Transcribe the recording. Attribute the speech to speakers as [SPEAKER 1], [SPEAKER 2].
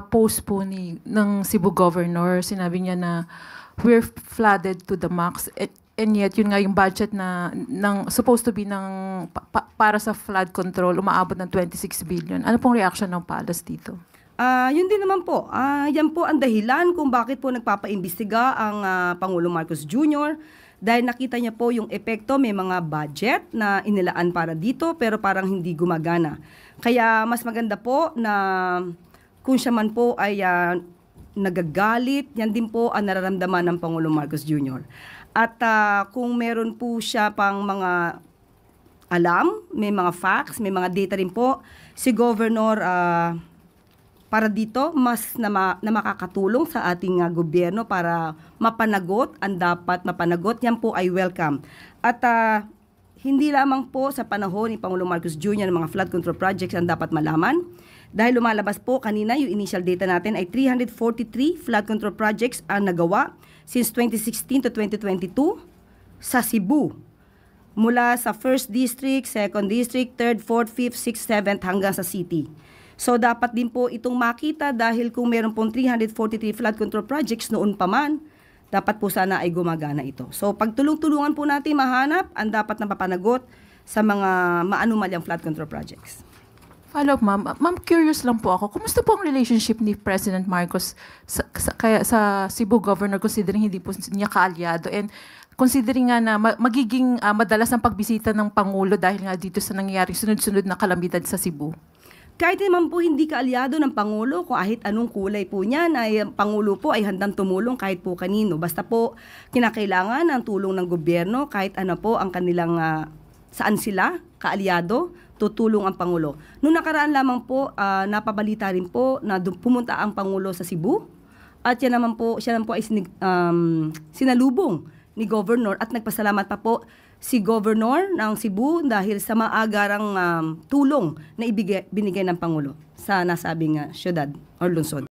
[SPEAKER 1] post po ng Cebu Governor. Sinabi niya na we're flooded to the max. And yet, yun nga yung budget supposed to be para sa flood control, umaabot ng 26 billion. Ano pong reaction ng Palace dito?
[SPEAKER 2] Yun din naman po. Yan po ang dahilan kung bakit po nagpapaimbestiga ang Pangulong Marcos Jr. Dahil nakita niya po yung epekto, may mga budget na inilaan para dito pero parang hindi gumagana. Kaya mas maganda po na kung siya man po ay nagagalit, yan din po ang nararamdaman ng Pangulong Marcos Jr. At kung meron po siya pang mga alam, may mga facts, may mga data rin po, si Governor para dito mas na makakatulong sa ating gobyerno para mapanagot ang dapat mapanagot. Yan po ay welcome. At hindi lamang po sa panahon ni Pangulong Marcos Jr. ng mga flood control projects ang dapat malaman. Dahil lumalabas po kanina yung initial data natin ay 343 flood control projects ang nagawa since 2016 to 2022 sa Cebu. Mula sa 1st District, 2nd District, 3rd, 4th, 5th, 6th, 7th hanggang sa city. So dapat din po itong makita dahil kung meron pong 343 flood control projects noon pa man, dapat po sana ay gumagana ito. So pagtulong-tulungan po natin mahanap ang dapat na papanagot sa mga maanumalyang flood control projects.
[SPEAKER 1] Follow up, ma'am. Ma'am, curious lang po ako. Kumusta po ang relationship ni President Marcos sa Cebu Governor considering hindi po niya kaalyado and considering nga na magiging madalas ang pagbisita ng Pangulo dahil nga dito sa nangyayari sunod-sunod na kalamidad sa Cebu?
[SPEAKER 2] Kahit naman po hindi kaalyado ng Pangulo, kahit anong kulay po niyan, ay Pangulo po ay handang tumulong kahit po kanino. Basta po kinakailangan ang tulong ng gobyerno, kahit ano po ang kanilang saan sila kaalyado, tutulong ang Pangulo. Noong nakaraan lamang po, napabalita rin po na pumunta ang Pangulo sa Cebu at siya naman po ay sinalubong ni Governor at nagpasalamat pa po si Governor ng Cebu dahil sa maagarang tulong na binigay ng Pangulo sa nasabing syudad o lungsod.